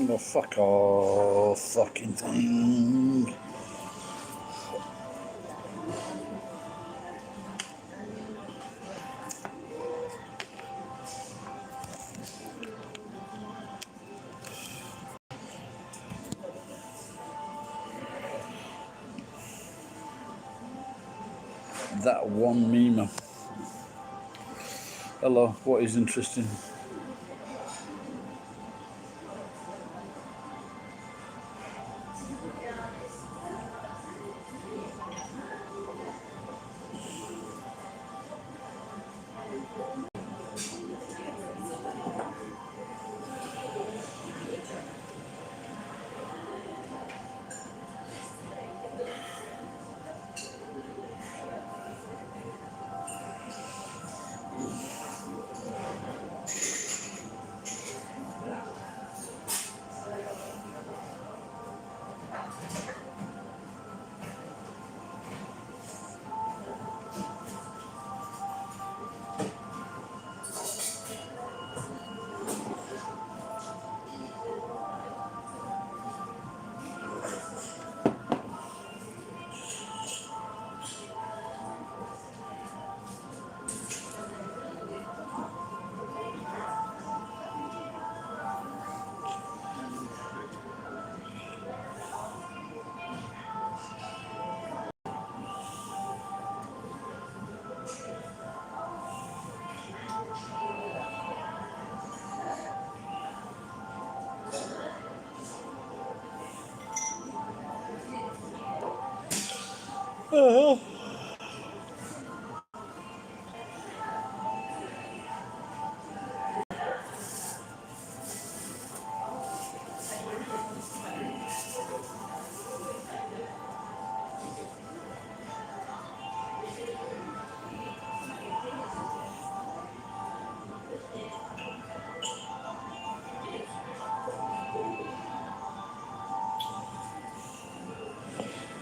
Oh, fuck off, fucking thing. That one meme. Hello, what is interesting?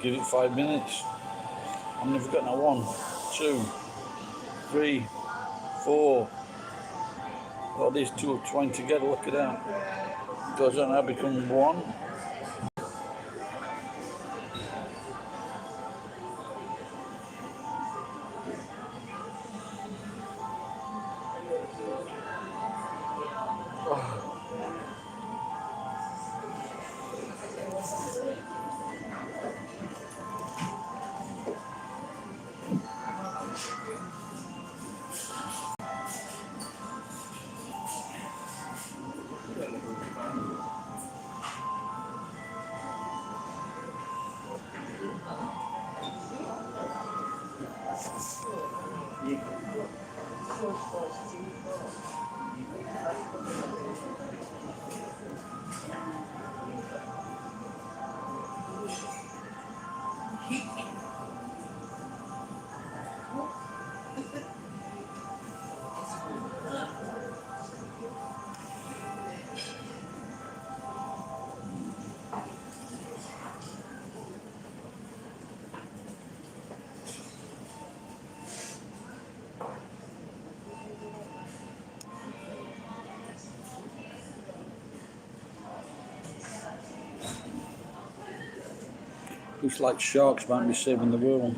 Give it 5 minutes. I've never got no 1, 2, 3, 4. All these two are twined together, look at that. Goes on, I become 1. Looks like sharks might be saving the world.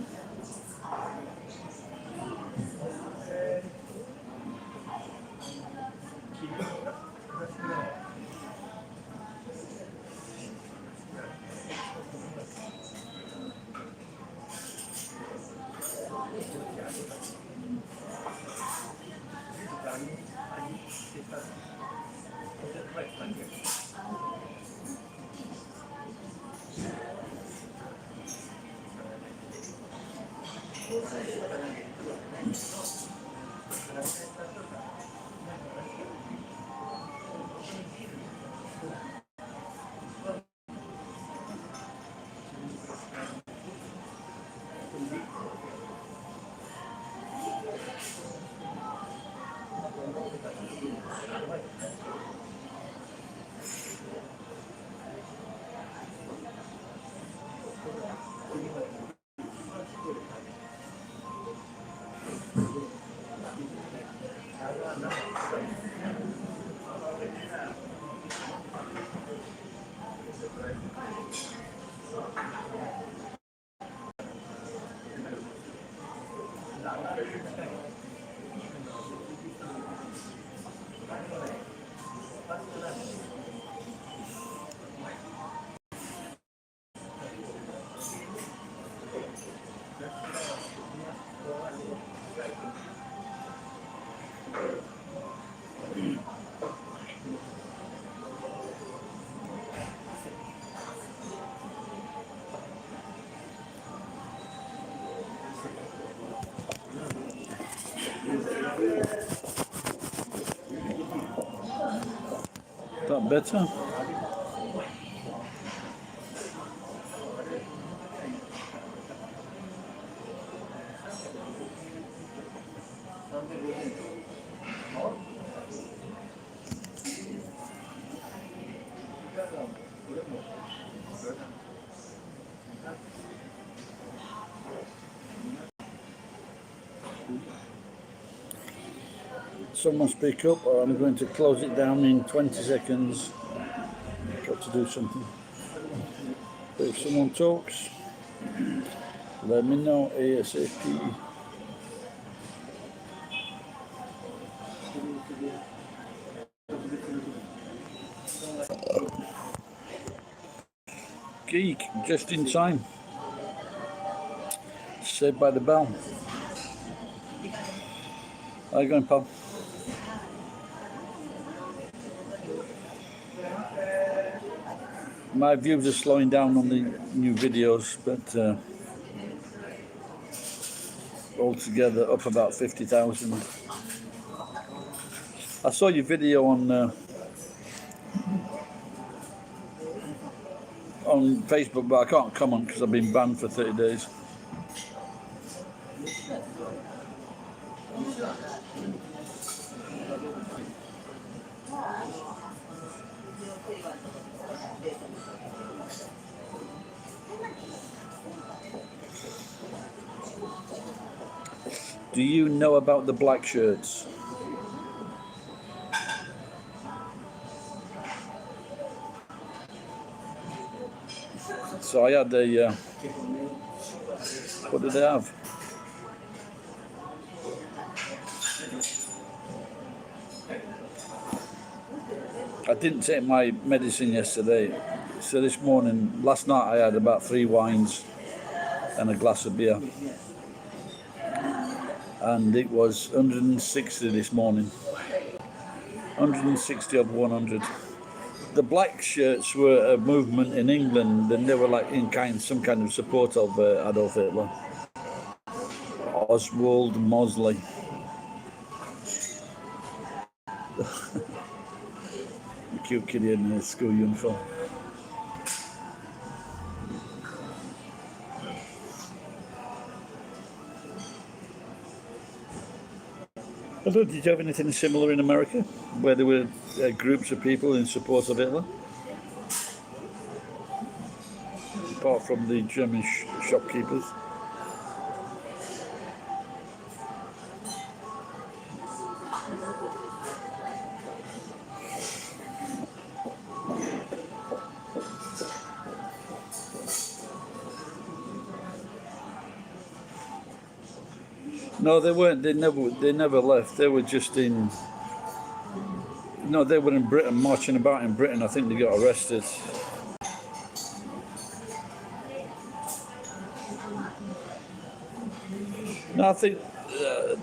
That better? Someone speak up or I'm going to close it down in 20 seconds. Got to do something. But if someone talks, let me know ASAP. Geek, just in time. Saved by the bell. How you going, pal? My views are slowing down on the new videos, but altogether up about 50,000. I saw your video on Facebook, but I can't comment because I've been banned for 30 days. Do you know about the black shirts? So I had a, what did I have? I didn't take my medicine yesterday. So this morning, last night I had about 3 wines and a glass of beer. And it was 160 this morning. 160 of 100. The black shirts were a movement in England, and they were like some kind of support of Adolf Hitler. Oswald Mosley. The cute kid in a school uniform. Although, did you have anything similar in America, where there were groups of people in support of Hitler? Apart from the German shopkeepers. No, they weren't. They never left. They were just in. No, they were in Britain, marching about in Britain. I think they got arrested. No, I think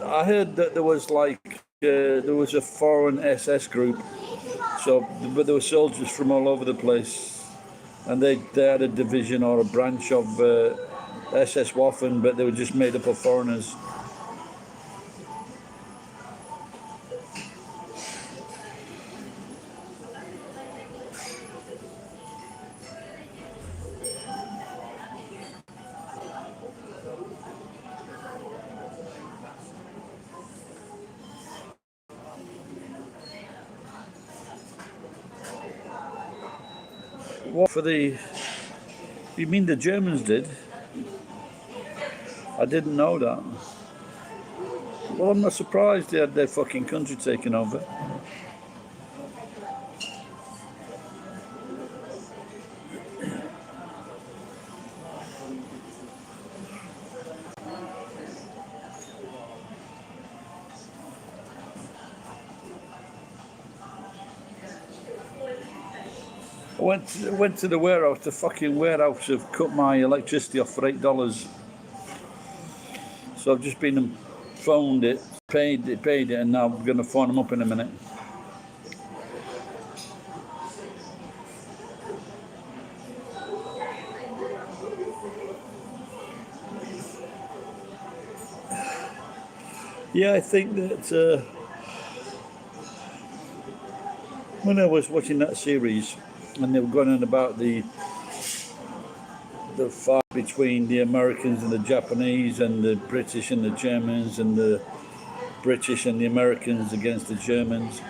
I heard that there was there was a foreign SS group. So, but there were soldiers from all over the place, and they had a division or a branch of SS Waffen, but they were just made up of foreigners. What for the? You mean the Germans did? I didn't know that. Well, I'm not surprised they had their fucking country taken over. went to the warehouse. The fucking warehouse have cut my electricity off for $8. So I've just been and phoned it, paid it, and now I'm going to phone them up in a minute. Yeah, I think that when I was watching that series, and they were going on about the fight between the Americans and the Japanese, and the British and the Germans, and the British and the Americans against the Germans,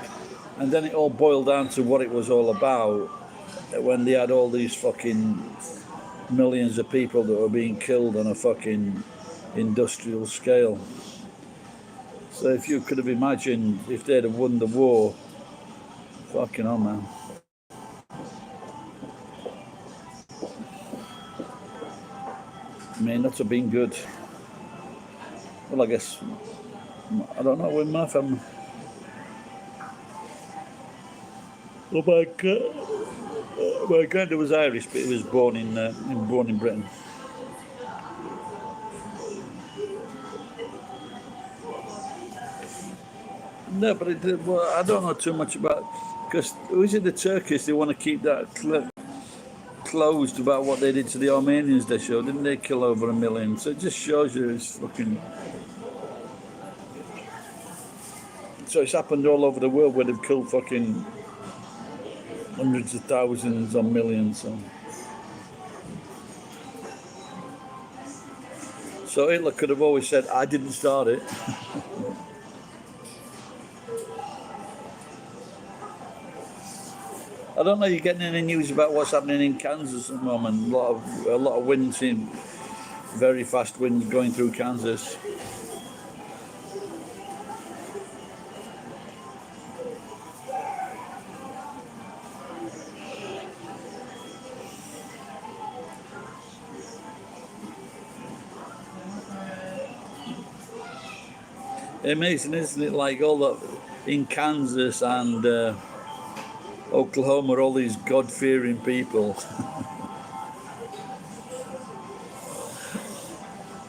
and then it all boiled down to what it was all about, when they had all these fucking millions of people that were being killed on a fucking industrial scale. So if you could have imagined if they'd have won the war, fucking hell, man. May not have been good. Well, I guess, I don't know, with my family. Oh my God. My granddad was Irish, but he was born in Britain. No, but well, I don't know too much about, because was it the Turkish? They want to keep that closed about what they did to the Armenians. They showed, didn't they? Kill over 1 million. So it just shows you it's fucking. So it's happened all over the world where they've killed fucking hundreds of thousands or millions. So Hitler could have always said, "I didn't start it." I don't know. You're getting any news about what's happening in Kansas at the moment? A lot of winds, very fast winds going through Kansas. Amazing, isn't it? Like all that in Kansas and Oklahoma, all these God-fearing people.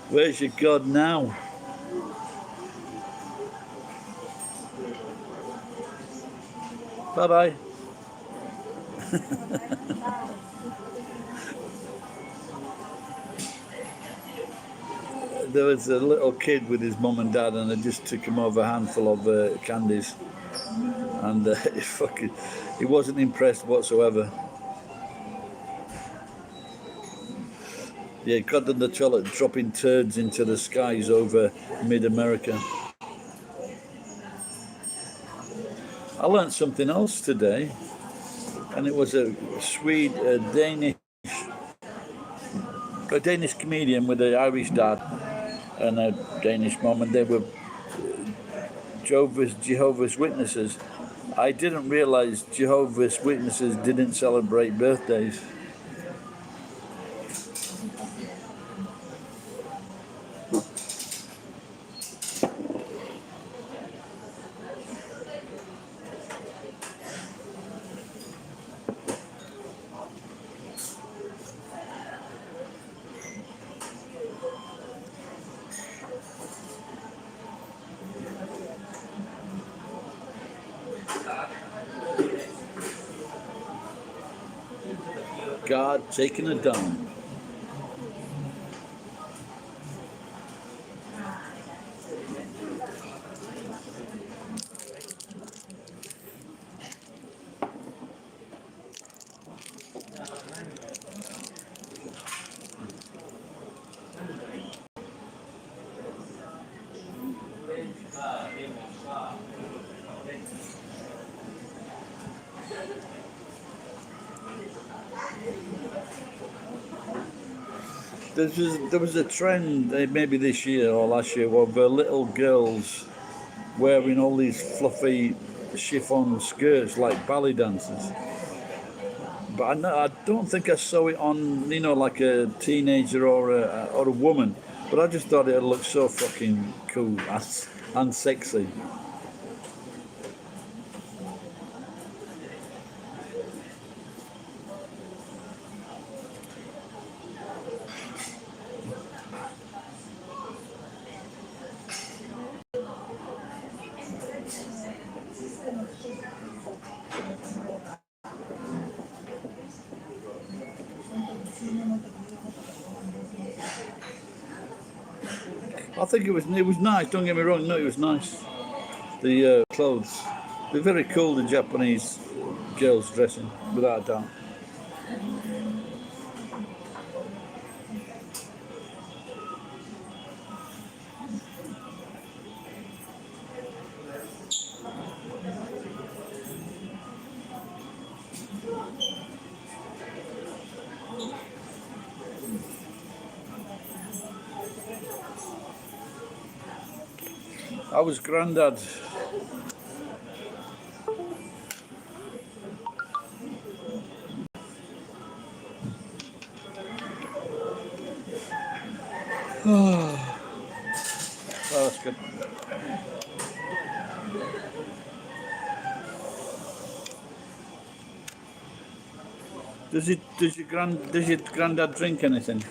Where's your God now? Bye-bye. There was a little kid with his mum and dad, and they just took him over a handful of candies, and he wasn't impressed whatsoever. Yeah, he got on the toilet dropping turds into the skies over mid-America. I learned something else today, and it was a Danish comedian with an Irish dad and a Danish mom, and they were Jehovah's Witnesses. I didn't realize Jehovah's Witnesses didn't celebrate birthdays. God taking a dump. There was a trend, maybe this year or last year, of little girls wearing all these fluffy chiffon skirts like ballet dancers. But I don't think I saw it on, like a teenager or a woman. But I just thought it looked so fucking cool and sexy. I think it was nice. Don't get me wrong. No, it was nice. The clothes. They're very cool. The Japanese girls dressing, without a doubt. I was granddad. Oh, that's good. Does your granddad drink anything?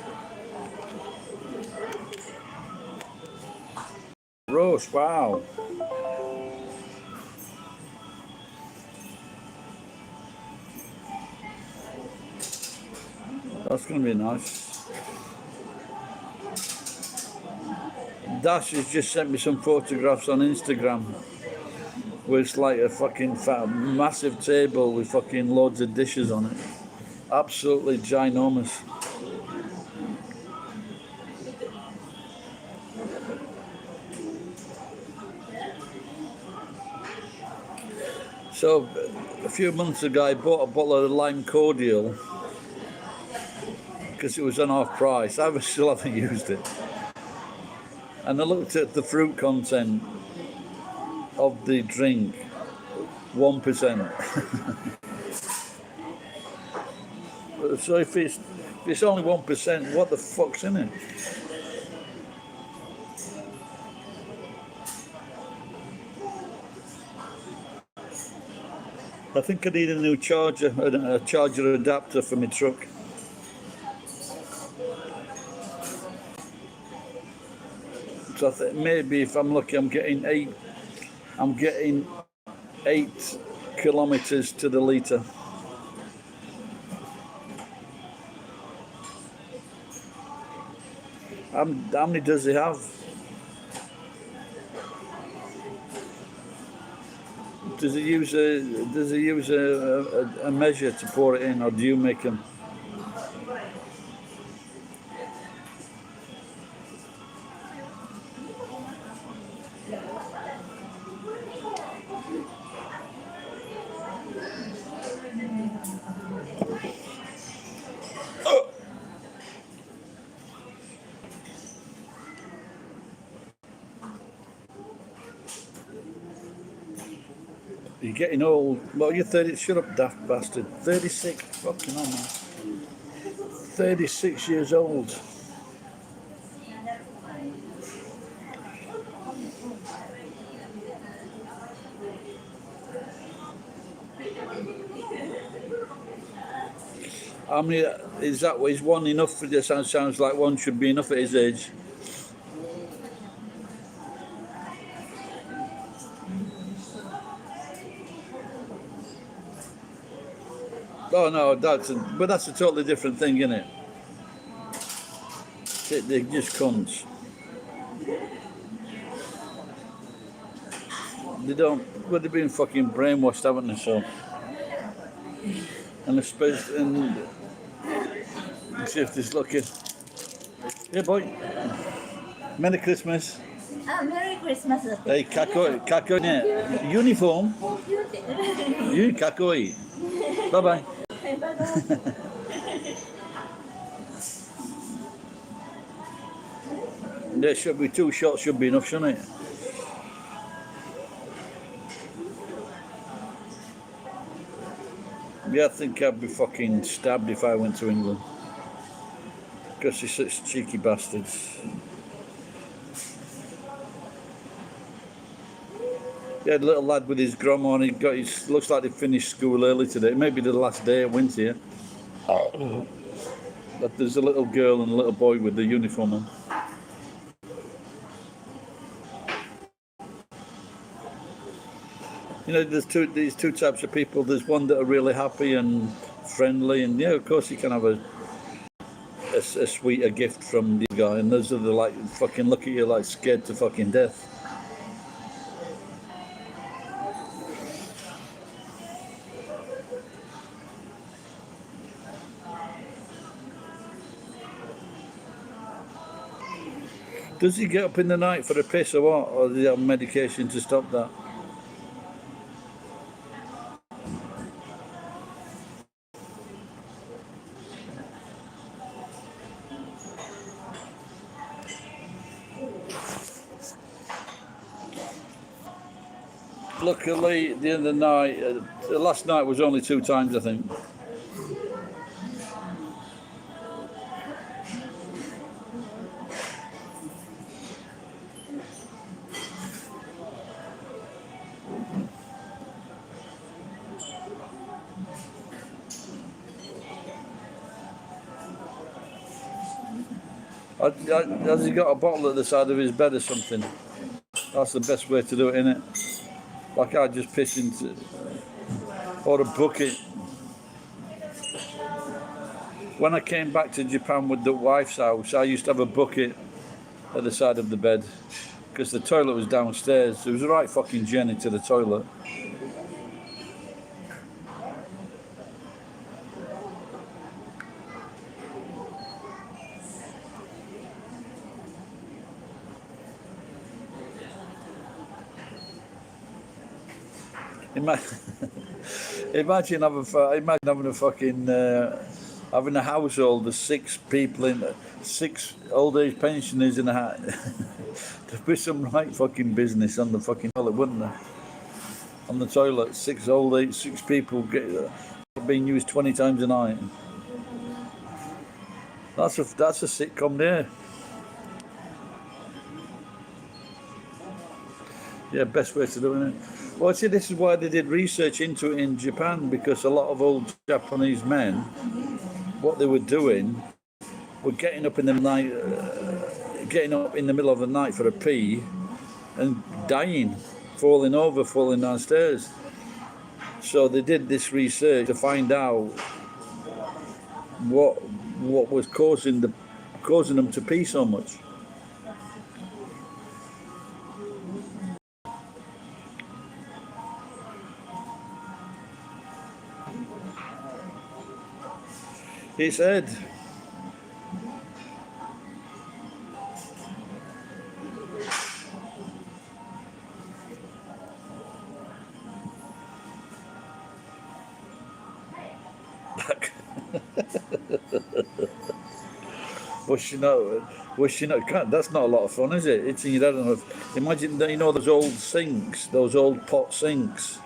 Roast, wow. That's gonna be nice. Dash has just sent me some photographs on Instagram where it's like a fucking massive table with fucking loads of dishes on it. Absolutely ginormous. So a few months ago I bought a bottle of lime cordial because it was on half price. I still haven't used it. And I looked at the fruit content of the drink, 1%. So if it's only 1%, what the fuck's in it? I think I need a new charger, a charger adapter for my truck. So I think maybe if I'm lucky, I'm getting 8 kilometers to the litre. How many does he have? Does he use a measure to pour it in, or do you make them? You're getting old. Well, you're 30. Shut up, daft bastard. 36. Fucking hell, man. 36 years old. How many is that? Is one enough for this? Sounds like one should be enough at his age. Oh no, that's a totally different thing, isn't it? They're just cunts. They don't. Well, they've been fucking brainwashed, haven't they? So, and especially, and see if this lucky. Yeah, boy. Merry Christmas. Merry Christmas. Hey, kako ne. Uniform. You kakoi. Bye bye. There should be 2 shots, should be enough, shouldn't it? Yeah, I think I'd be fucking stabbed if I went to England. Because they're such cheeky bastards. Yeah, the little lad with his grandma on, looks like they finished school early today. Maybe the last day of winter here. But there's a little girl and a little boy with the uniform on. You know, there's these two types of people. There's one that are really happy and friendly, and yeah, of course you can have a sweeter gift from the guy, and those are the like fucking look at you like scared to fucking death. Does he get up in the night for a piss or what? Or does he have medication to stop that? Luckily, the other night, last night was only 2 times, I think. Has he got a bottle at the side of his bed or something? That's the best way to do it, innit? Like I just piss into, or a bucket. When I came back to Japan with the wife's house, I used to have a bucket at the side of the bed because the toilet was downstairs. It was a right fucking journey to the toilet. Imagine having a fucking having a household of 6 people in 6 old age pensioners in a hat. There'd be some right fucking business on the fucking toilet, wouldn't there? On the toilet, 6 people being used 20 times a night. That's a sitcom there. Yeah, best way to do it. Well, see, this is why they did research into it in Japan, because a lot of old Japanese men, what they were doing, were getting up in the night, getting up in the middle of the night for a pee, and dying, falling over, falling downstairs. So they did this research to find out what was causing them to pee so much. He said, was she not, that's not a lot of fun, is it? It's in your head. Imagine, those old sinks, those old pot sinks.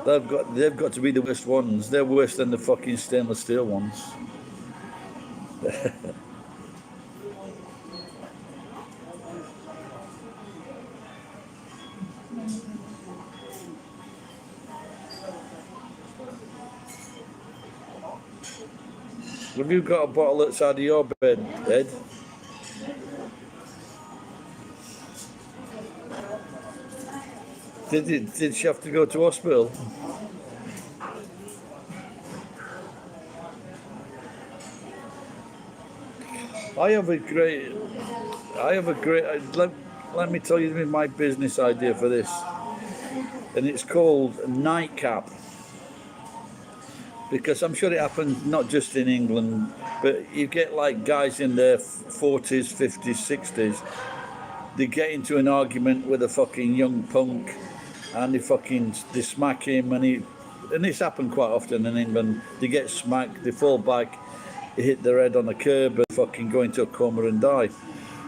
They've got to be the worst ones. They're worse than the fucking stainless steel ones. Have you got a bottle outside of your bed, Ed? Did she have to go to hospital? I have a great. Let me tell you my business idea for this, and it's called Nightcap. Because I'm sure it happens not just in England, but you get like guys in their 40s, 50s, 60s. They get into an argument with a fucking young punk, and they smack him, and this happened quite often in England. They get smacked, they fall back, they hit their head on a curb, and fucking go into a coma and die.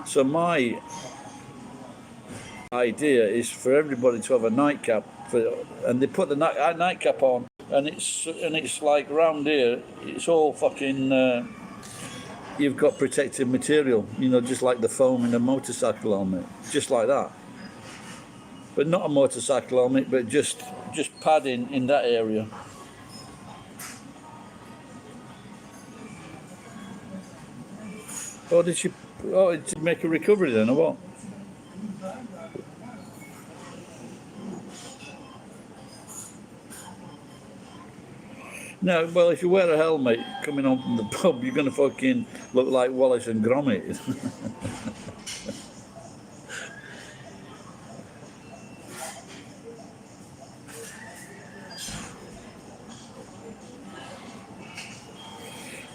So my idea is for everybody to have a nightcap, and they put the nightcap on, and it's like round here, it's all fucking. You've got protective material, just like the foam in a motorcycle helmet, just like that. But not a motorcycle helmet, but just padding in that area. Or did she? Oh, to make a recovery then, or what? No, well, if you wear a helmet coming home from the pub, you're going to fucking look like Wallace and Gromit.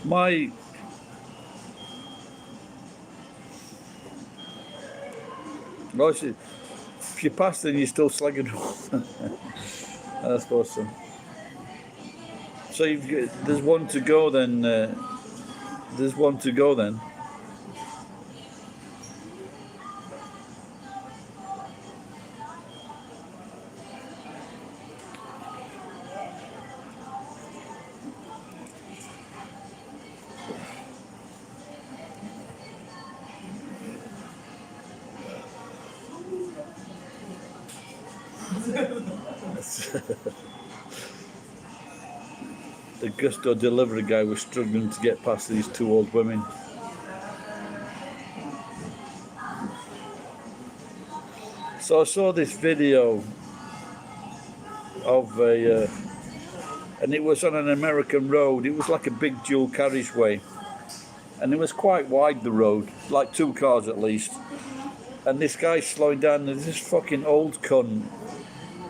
My, obviously, if you pass, then you're still slagging off. I suppose so. So there's one to go then. There's one to go then. The Gusto delivery guy was struggling to get past these two old women. So I saw this video of and it was on an American road. It was like a big dual carriageway, and it was quite wide, the road, like 2 cars at least. And this guy's slowing down, and there's this fucking old cunt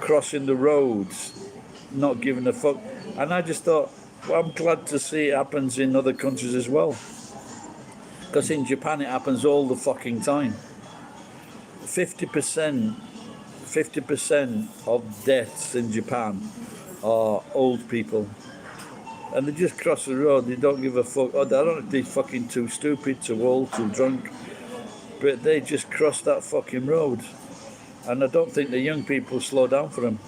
crossing the roads, not giving a fuck. And I just thought, well, I'm glad to see it happens in other countries as well. Because in Japan it happens all the fucking time. 50% of deaths in Japan are old people. And they just cross the road, they don't give a fuck. Oh, I don't know if they're fucking too stupid, too old, too drunk. But they just cross that fucking road. And I don't think the young people slow down for them.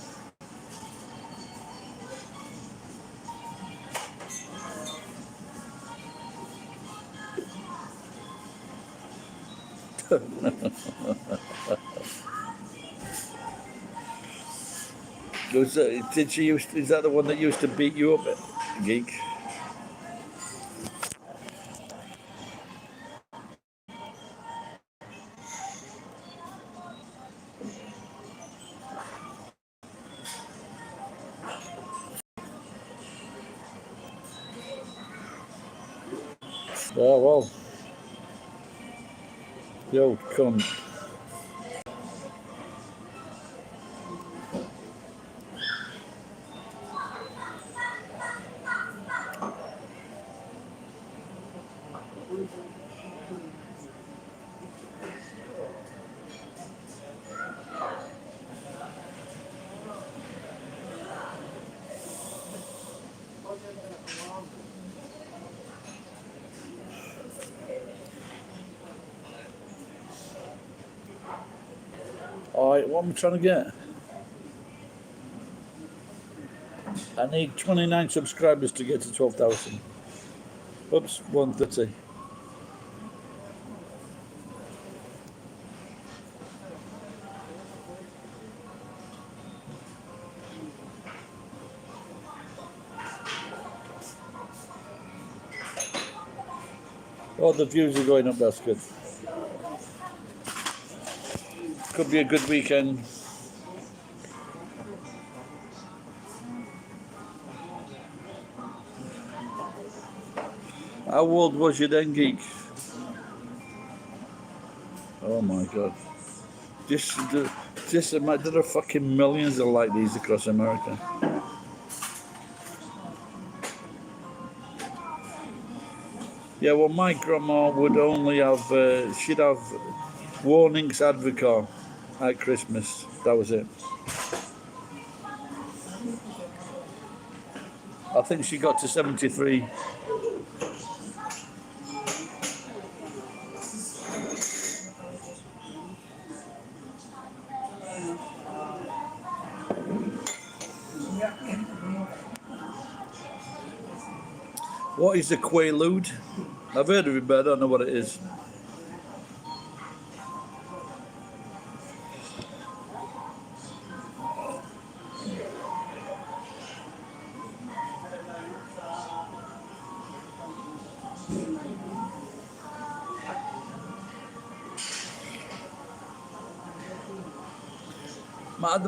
Is that the one that used to beat you up, geek? Oh, well. The old cunt. Alright, what am I trying to get? I need 29 subscribers to get to 12,000. Oops, 130. Oh, the views are going up, that's good. Could be a good weekend. How old was you then, geek? Oh my god. Just imagine, there are fucking millions of like these across America. Yeah, well, my grandma would only have, she'd have Warnings Advocate at Christmas. That was it. I think she got to 73. What is a Quaalude? I've heard of it, but I don't know what it is.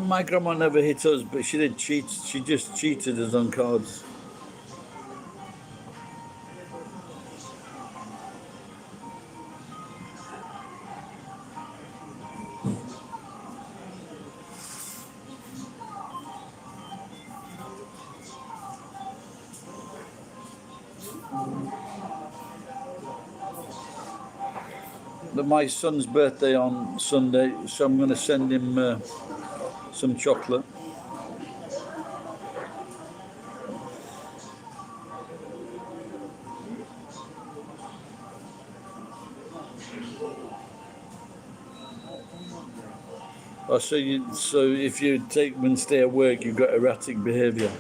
My grandma never hit us, but she did cheat. She just cheated us on cards. my son's birthday on Sunday, so I'm going to send him some chocolate. Oh, so if you take Wednesday at work, you've got erratic behaviour.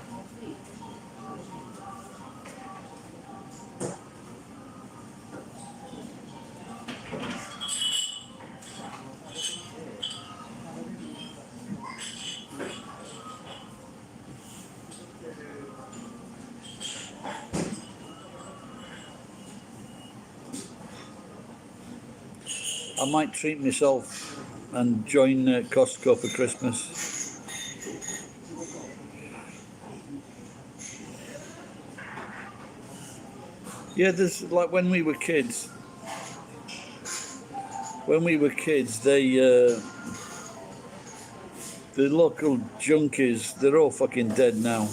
I might treat myself and join Costco for Christmas. Yeah, there's like when we were kids. When we were kids, the local junkies, they're all fucking dead now.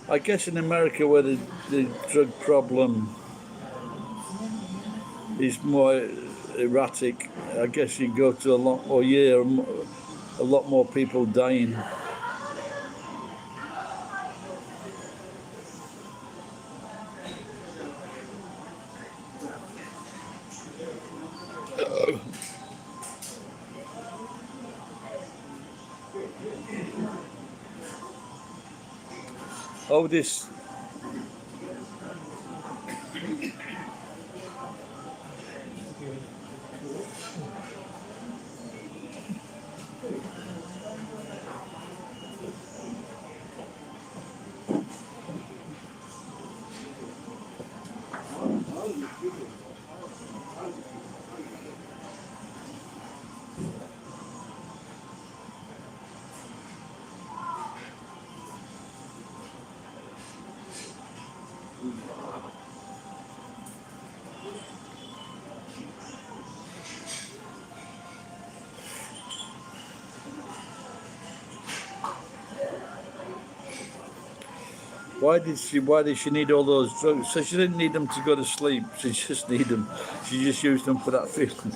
I guess in America, where the drug problem is more erratic, I guess you go to a lot more a lot more people dying. Oh, this. Why did she need all those drugs? So she didn't need them to go to sleep. She just need them. She just used them for that feeling.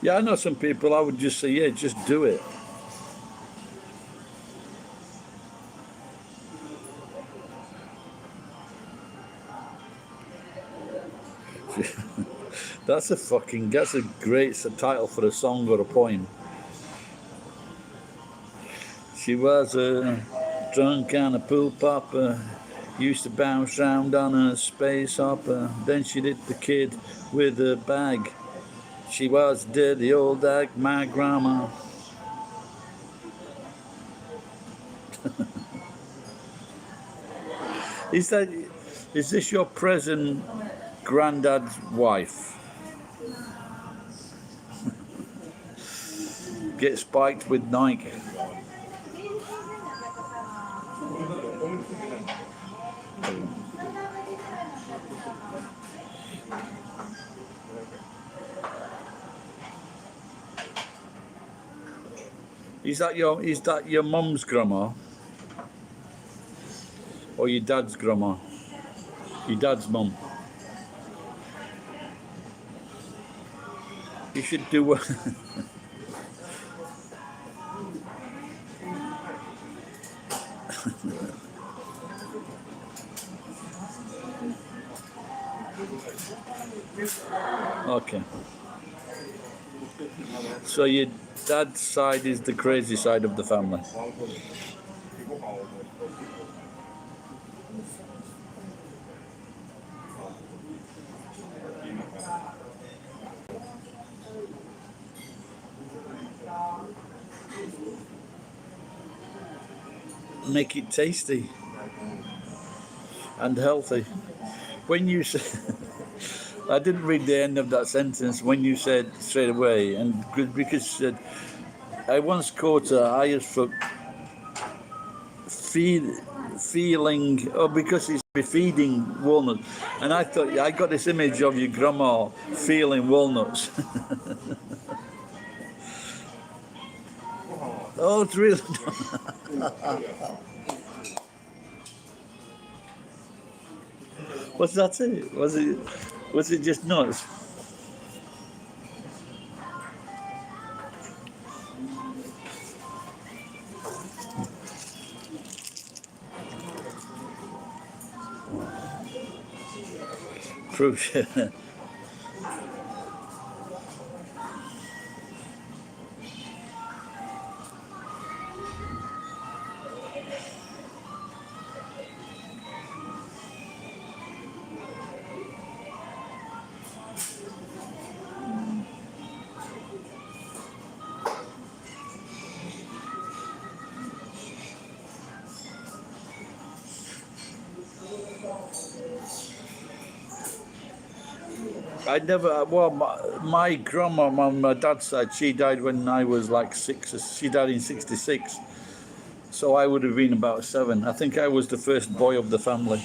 Yeah, I know some people. I would just say, yeah, just do it. That's a great title for a song or a poem. She was a drunk and a pool popper, used to bounce round on a space hopper. Then she hit the kid with a bag. She was dirty old like my grandma. Is this your present granddad's wife? Get spiked with Nike. Is that your mum's grandma? Or your dad's grandma? Your dad's mum? You should do Okay. So your dad's side is the crazy side of the family. Make it tasty. and healthy. When you said, I didn't read the end of that sentence when you said straight away, and because you said, I once caught her high as fuck feeling, oh, because he's feeding walnuts. And I thought, I got this image of your grandma feeling walnuts. Oh, it's really. What's that say? Was it just nuts? Proof. I never. Well, my grandma on my dad's side, she died when I was like 6. She died in '66, so I would have been about 7. I think I was the first boy of the family.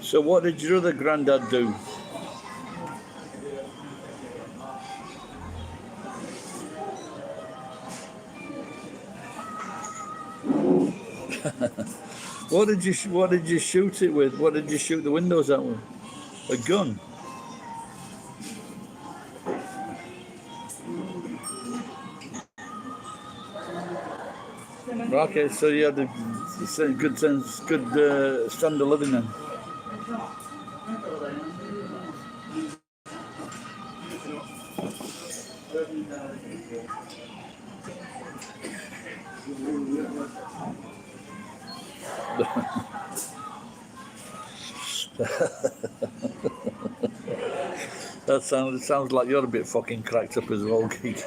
So, what did your other granddad do? What did you shoot it with? What did you shoot the windows out with? A gun. Okay, so you had a good sense, good standard of living then. That sounds like you're a bit fucking cracked up as well, geek.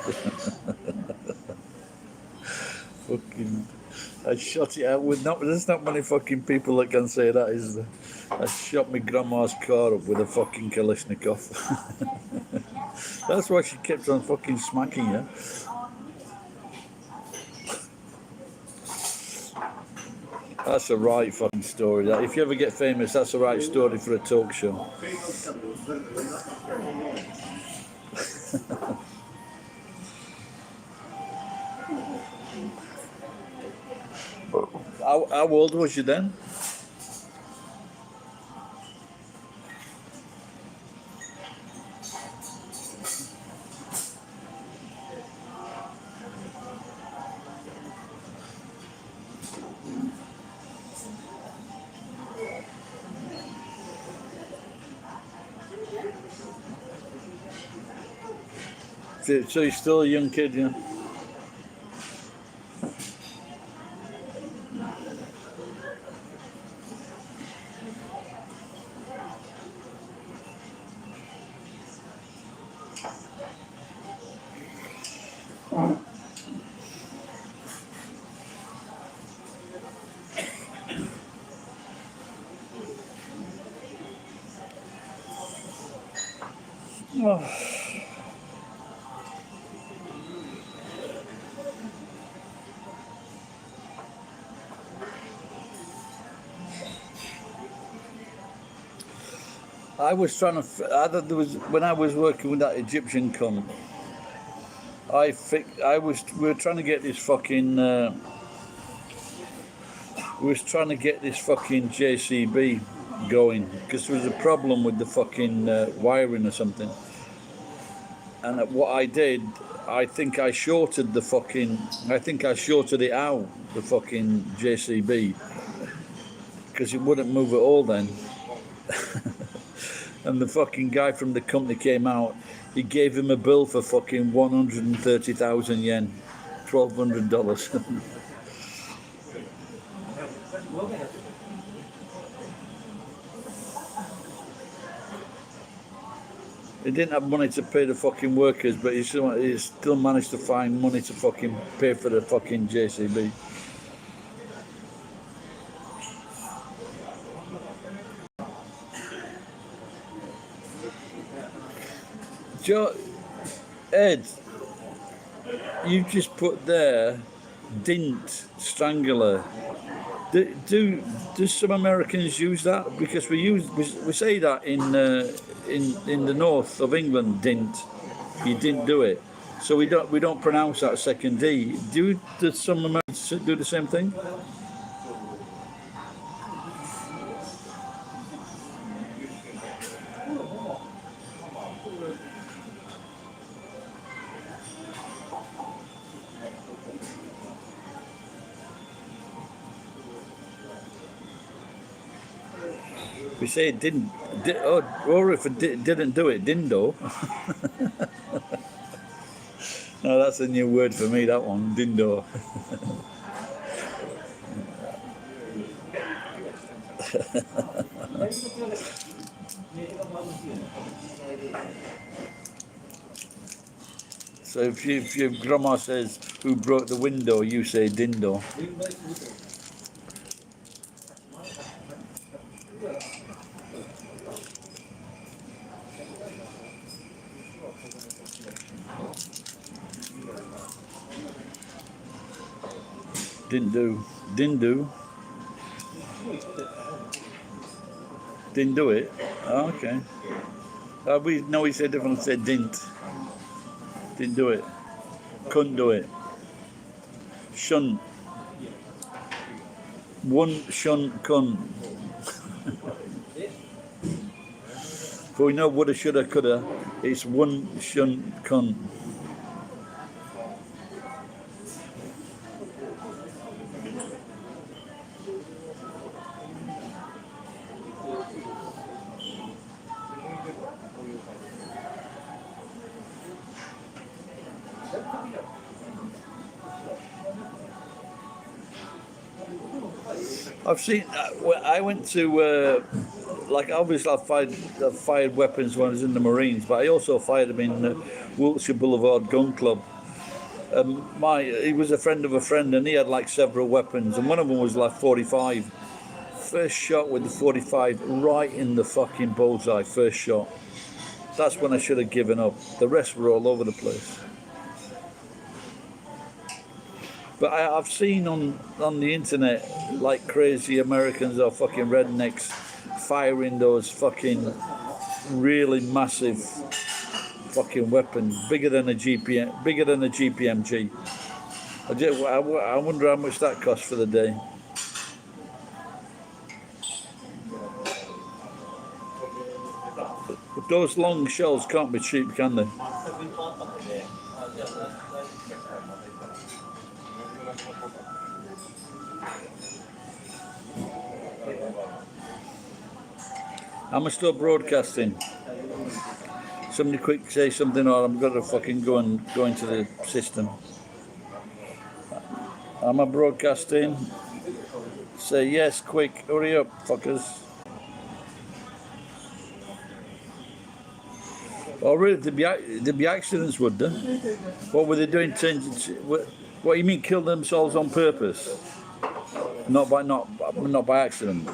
Fucking, I shot it out with there's not many fucking people that can say that, is there? I shot my grandma's car up with a fucking Kalashnikov. That's why she kept on fucking smacking you. That's a right fucking story. That if you ever get famous, that's a right story for a talk show. How old was you then? So you're still a young kid, yeah? Oh. I was trying to. There was when I was working with that Egyptian cunt. We were trying to get this fucking. We was trying to get this fucking JCB going because there was a problem with the fucking wiring or something. And what I did, I think I shorted it out, the fucking JCB, because it wouldn't move at all then. And the fucking guy from the company came out. He gave him a bill for fucking 130,000 yen, $1,200. He didn't have money to pay the fucking workers, but he still managed to find money to fucking pay for the fucking JCB. Joe, Ed, you just put there, didn't strangler. Do some Americans use that? Because we say that in the north of England, didn't. You didn't do it, so we don't pronounce that second D. Do some Americans do the same thing? We say it didn't, or if it didn't do it, dindo. No, that's a new word for me, that one, dindo. So if your grandma says, who broke the window, you say dindo. Didn't do it. Oh, okay. We said different. Said didn't do it. Couldn't do it. Shouldn't. One shouldn't couldn't. But we know woulda, shoulda, coulda. It's one shouldn't couldn't. I've seen. I went to like obviously I fired weapons when I was in the Marines, but I also fired them in Wiltshire Boulevard Gun Club. He was a friend of a friend, and he had like several weapons, and one of them was like 45. First shot with the 45 right in the fucking bullseye. First shot. That's when I should have given up. The rest were all over the place. But I've seen on the internet like crazy Americans or fucking rednecks firing those fucking really massive fucking weapons, bigger than a GPMG. I wonder how much that costs for the day. But those long shells can't be cheap, can they? Am I still broadcasting? Somebody quick say something, or I'm gonna fucking go into the system. Am I broadcasting? Say yes, quick, hurry up, fuckers. Oh really? There'd be accidents, would there? What were they doing? What you mean? Kill themselves on purpose? Not by accident.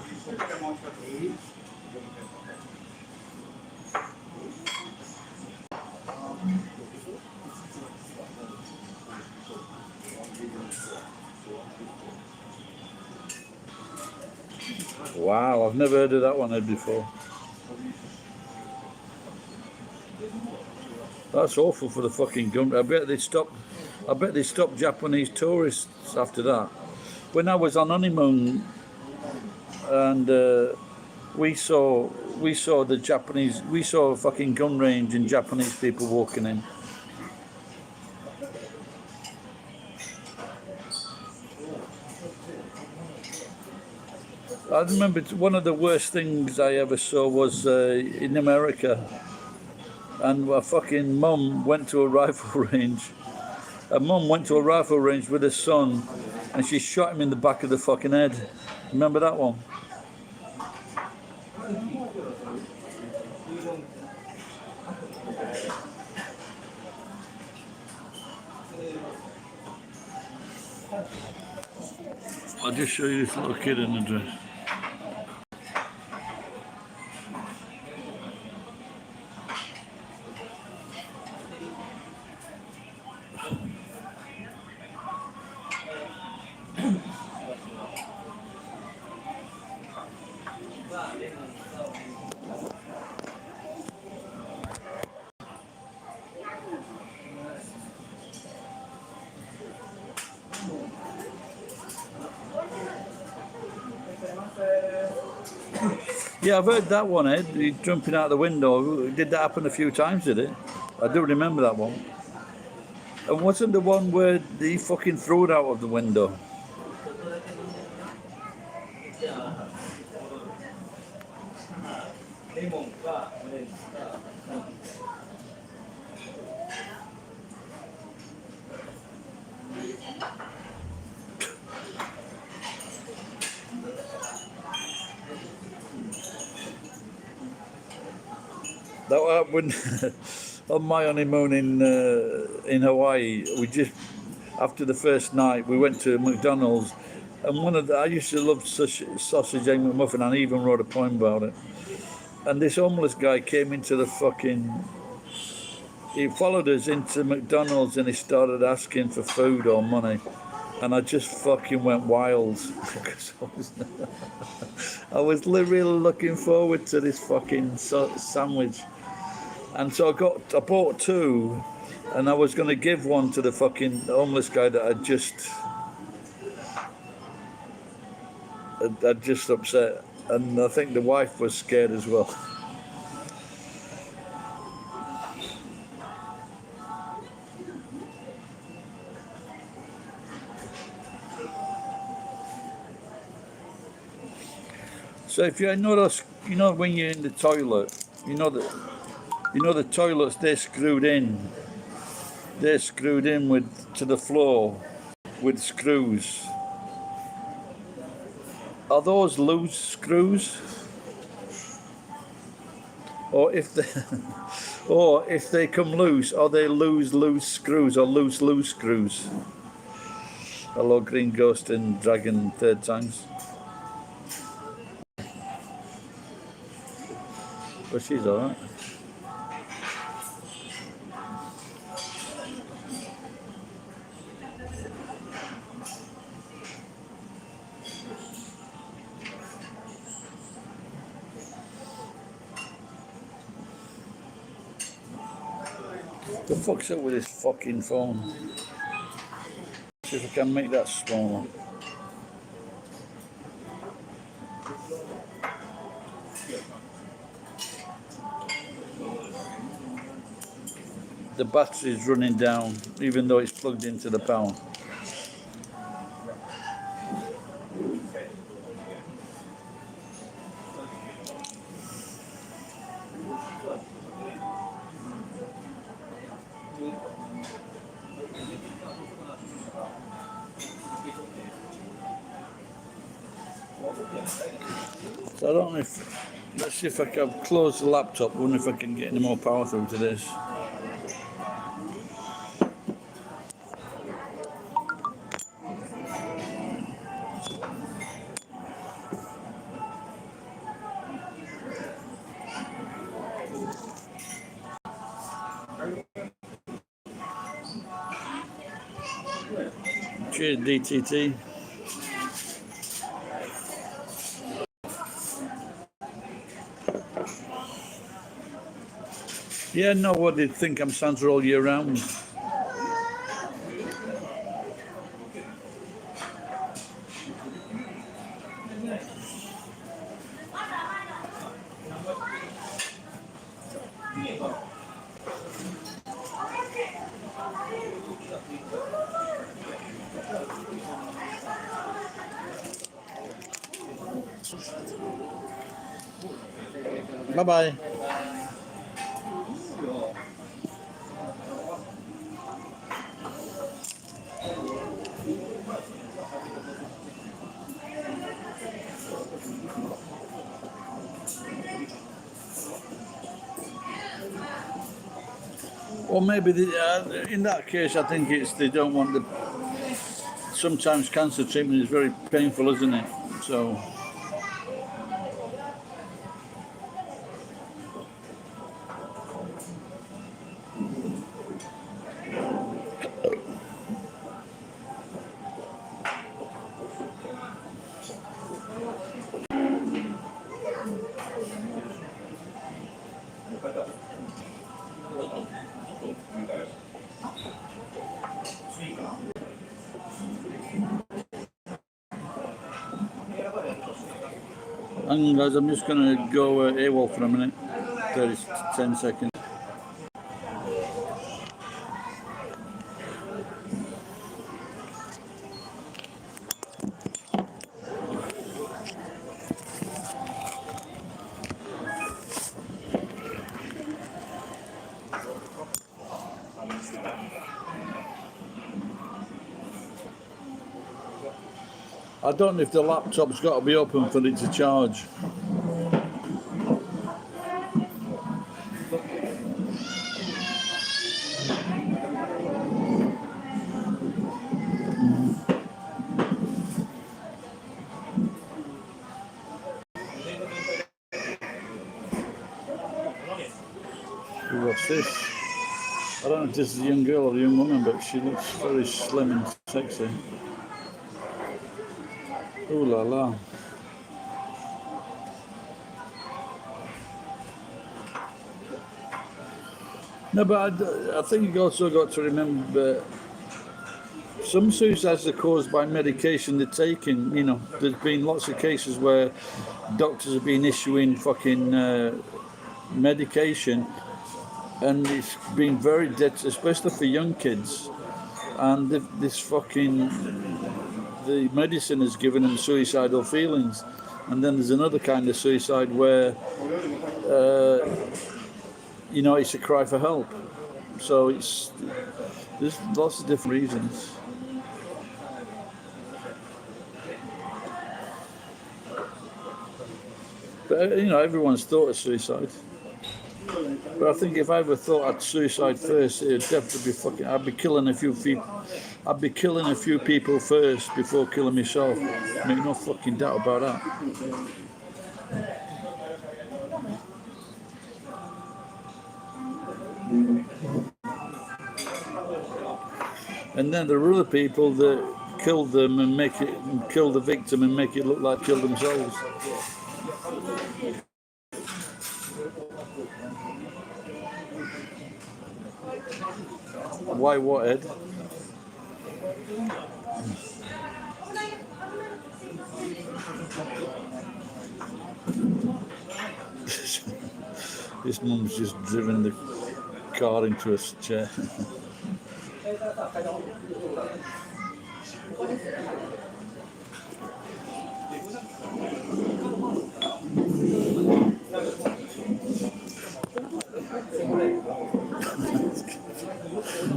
Wow, I've never heard of that one before. That's awful for the fucking gun. I bet they stopped Japanese tourists after that. When I was on honeymoon, and we saw a fucking gun range and Japanese people walking in. I remember one of the worst things I ever saw was in America, and a fucking mum went to a rifle range. A mum went to a rifle range with her son, and she shot him in the back of the fucking head. Remember that one? I'll just show you this little kid in the dress. Yeah, I've heard that one, Ed. He jumping out the window. Did that happen a few times, did it? I do remember that one. And wasn't the one where he fucking threw it out of the window? That happened on my honeymoon in Hawaii. We just after the first night we went to McDonald's, and I used to love sausage egg McMuffin, and I even wrote a poem about it. And this homeless guy came into the fucking. He followed us into McDonald's and he started asking for food or money, and I just fucking went wild because I was really looking forward to this fucking sandwich. And so I bought two, and I was going to give one to the fucking homeless guy that I'd just upset. And I think the wife was scared as well. So if you notice, when you're in the toilet, the toilets, they're screwed in. They're screwed in to the floor with screws. Are those loose screws? Or if they come loose, are they loose screws or loose screws? Hello, Green Ghost and Dragon third times. But she's alright. The fuck's up with this fucking phone? See if I can make that smaller. The battery's running down, even though it's plugged into the power. So I don't know if, let's see if I can close the laptop. I wonder if I can get any more power through to this. Cheers, DTT. Yeah, no, what did think I'm Santa all year round? Bye bye. Or maybe in that case, I think it's they don't want the. Sometimes cancer treatment is very painful, isn't it? So. And guys, I'm just going to go AWOL for a minute. 10 seconds. I don't know if the laptop's got to be open for it to charge. What's this? I don't know if this is a young girl or a young woman, but she looks very slim and sexy. Ooh la la. No, but I think you also got to remember some suicides are caused by medication they're taking. You know, there's been lots of cases where doctors have been issuing fucking medication, and it's been very dead, especially for young kids. And this fucking the medicine has given them suicidal feelings. And then there's another kind of suicide where, you know, it's a cry for help. So there's lots of different reasons. But, you know, everyone's thought of suicide. But I think if I ever thought I'd suicide first, it'd definitely be fucking. I'd be killing a few people first before killing myself. Make no fucking doubt about that. And then there are other people that kill them and kill the victim and make it look like kill themselves. Why what, Ed? This mum's just driven the car into a chair.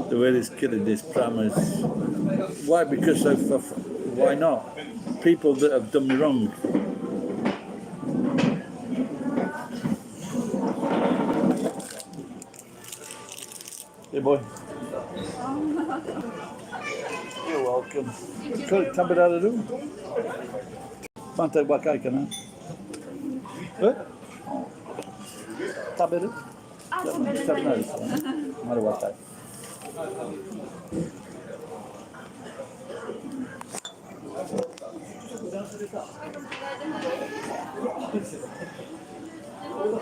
The way this kid in this pram is. Why? Because of why not? People that have done me wrong. Hey boy. You're welcome. Tampar ada tu? Pantai bakai kan? Tampar tu? Tampar tu. Mari bakai.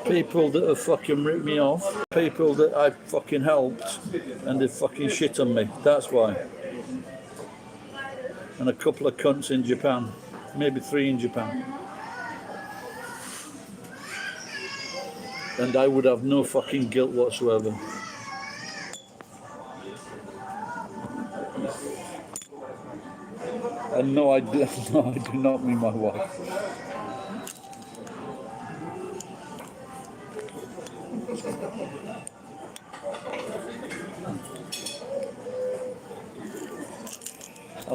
People that have fucking ripped me off, people that I've fucking helped, and they fucking shit on me. That's why. And a couple of cunts in Japan, maybe 3 in Japan. And I would have no fucking guilt whatsoever. And no, I do not mean my wife. I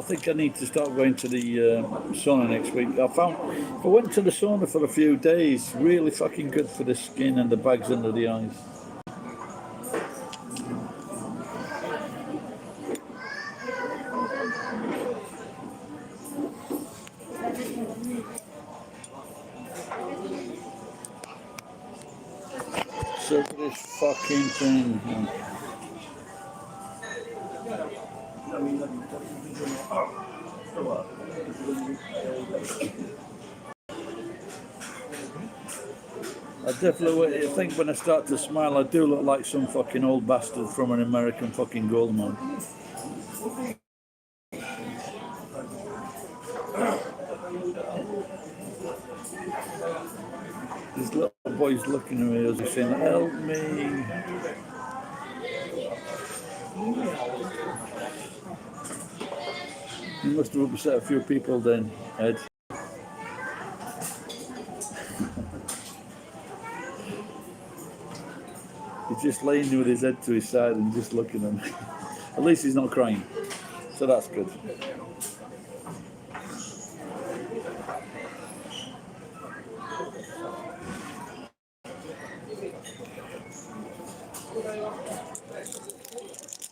think I need to start going to the sauna next week. I found if I went to the sauna for a few days, really fucking good for the skin and the bags under the eyes. So this fucking thing. I definitely think when I start to smile, I do look like some fucking old bastard from an American fucking gold mine. This little boy's looking at me as he's saying, "Help me." You must have upset a few people then, Ed. He's just laying with his head to his side and just looking at me. At least he's not crying, so that's good.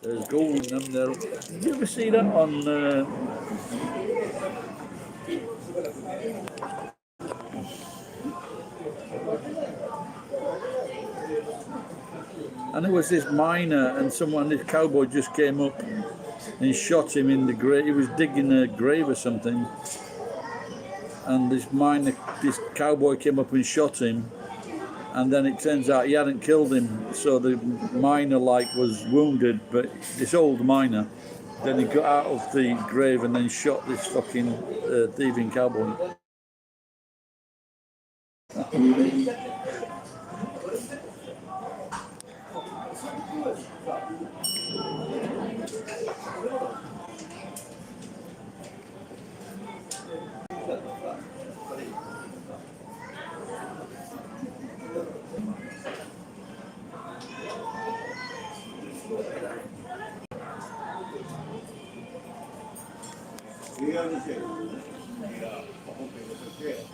There's gold in them there. Did you ever see that on? And there was this miner, and this cowboy just came up and shot him in the grave. He was digging a grave or something, and this cowboy came up and shot him. And then it turns out he hadn't killed him, so the miner was wounded, but this old miner, then he got out of the grave and then shot this fucking thieving cowboy.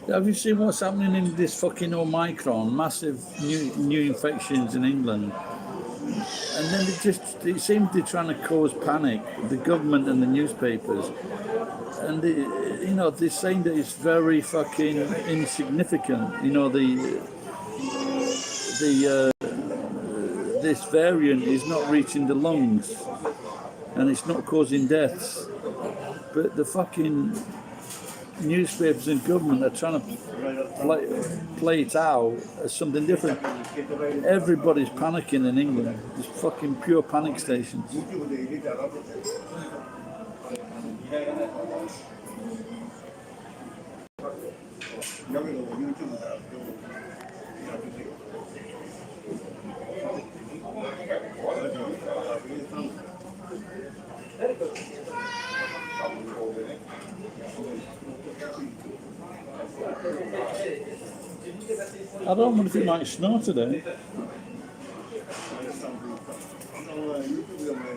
Have you seen what's happening in this fucking Omicron? Massive new infections in England. And then it seems they're trying to cause panic, the government and the newspapers. And they're saying that it's very fucking insignificant. This variant is not reaching the lungs and it's not causing deaths. But the fucking newspapers and government are trying to play it out as something different. Everybody's panicking in England. There's fucking pure panic stations. I don't wonder if it might snow today.